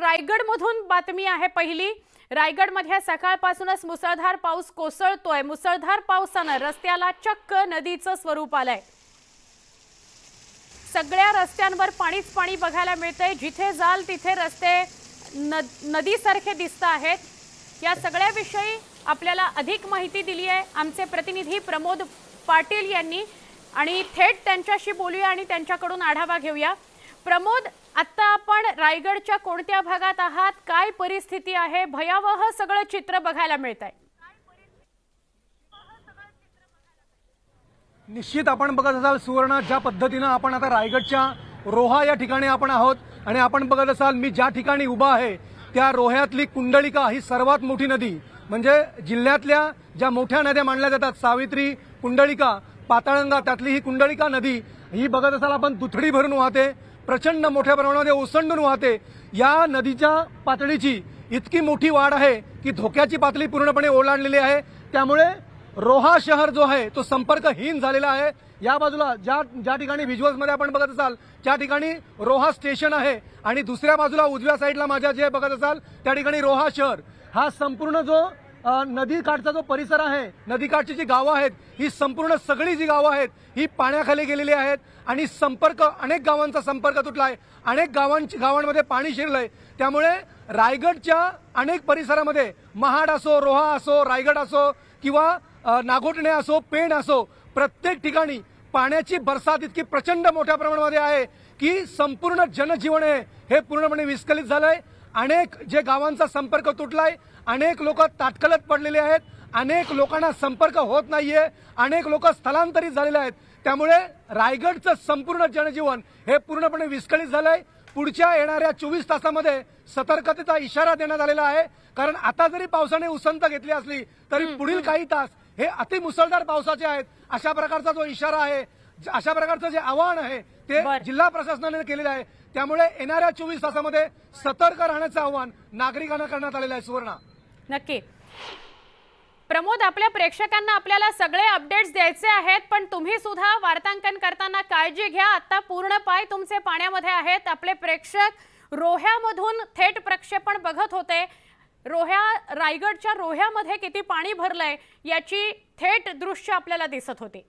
रायगडमधून बातमी आहे पहिली। रायगडमध्ये सकाळपासूनच मुसळधार पाऊस कोसळतोय। मुसळधार पावसाने रस्त्याला चक्क नदीचं स्वरूप आलंय। सगळ्या रस्त्यांवर पाणीच पाणी बघायला मिळतंय। जिथे जाल तिथे रस्ते नदीसारखे दिसत आहेत। या सगळ्याविषयी आपल्याला अधिक माहिती दिली आहे आमचे प्रतिनिधी प्रमोद पाटील यांनी आणि थेट त्यांच्याशी बोलूया आणि त्यांच्याकडून आढावा घेऊया। प्रमोद, आता आपण रायगडच्या कोणत्या भागात आहात? काय परिस्थिती आहे? भयावह सगळं चित्र बघायला मिळतंय। निश्चित आपण बघत असाल सुवर्ण, ज्या पद्धतीने आपण आता रायगडच्या रोहा या ठिकाणी आपण आहोत आणि आपण बघत असाल मी ज्या ठिकाणी उभा आहे त्या रोह्यातली कुंडलिका ही सर्वात मोठी नदी, म्हणजे जिल्ह्यातल्या ज्या मोठ्या नद्या मानल्या जातात सावित्री, कुंडलिका, पाताळगंगा, त्यातली ही कुंडलिका नदी ही बघत असाल आपण दुथडी भरून वाहते, प्रचंड मोठ्या प्रमाणामध्ये ओसंडून वाहते। या नदीच्या पातळीची इतकी मोठी वाढ आहे की धोक्याची पातळी पूर्णपणे ओलांडलेली आहे। त्यामुळे रोहा शहर जो आहे तो संपर्कहीन झालेला आहे। या बाजूला ज्या ठिकाणी व्हिज्युअल्स मध्ये आपण बघत असाल त्या ठिकाणी रोहा स्टेशन आहे आणि दुसऱ्या बाजूला उजव्या साईडला माझ्या जे बघत असाल त्या ठिकाणी रोहा शहर। हा संपूर्ण जो नदीकाठचा जो परिसर आहे, नदीकाठची जी गावं आहेत ही संपूर्ण सगळी जी गावं आहेत ही पाण्याखाली गेलेली आहेत आणि अनेक गावांचा संपर्क तुटलाय, अनेक गावांमध्ये पाणी शिरलंय। त्यामुळे रायगडच्या अनेक परिसरामध्ये महाड असो, रोहा असो, रायगड असो किंवा नागोठणे असो, पेण असो, प्रत्येक ठिकाणी पाण्याची बरसात इतकी प्रचंड मोठ्या प्रमाणामध्ये आहे की संपूर्ण जनजीवन हे पूर्णपणे विस्कळीत झालंय। अनेक जे गावांचा संपर्क तुटलाय, अनेक लोक ताटकळत पडलेले आहेत, अनेक लोकांना संपर्क होत नाहीये, अनेक लोक स्थलांतरित झालेले आहेत। त्यामुळे रायगडचं संपूर्ण जनजीवन हे पूर्णपणे विस्कळीत झालंय। पुढच्या येणाऱ्या 24 तासामध्ये सतर्कतेचा इशारा देण्यात आलेला आहे, कारण आता जरी पावसाने उसंत घेतली असली तरी पुढील काही तास हे अतिमुसळधार पावसाचे आहेत। अशा प्रकारचा जो इशारा आहे, अशा प्रकारचं जे आवाहन आहे ते जिल्हा प्रशासनाने केलेलं आहे। त्यामुळे येणाऱ्या 24 तासामध्ये सतर्क राहण्याचं आवाहन नागरिकांना करण्यात आलेलं आहे। सुवर्णा, नक्की प्रमोद, आपल्या प्रेक्षकांना आपल्याला सगळे अपडेट्स द्यायचे आहेत, पण तुम्ही सुद्धा वार्तांकन करताना काळजी घ्या। आता पूर्ण पाय तुमचे पाण्यामध्ये आहेत। आपले प्रेक्षक रोह्यामधून थेट प्रक्षेपण बघत होते। रायगडच्या रोह्यामध्ये किती पाणी भरलंय याची थेट दृश्य आपल्याला दिसत होती।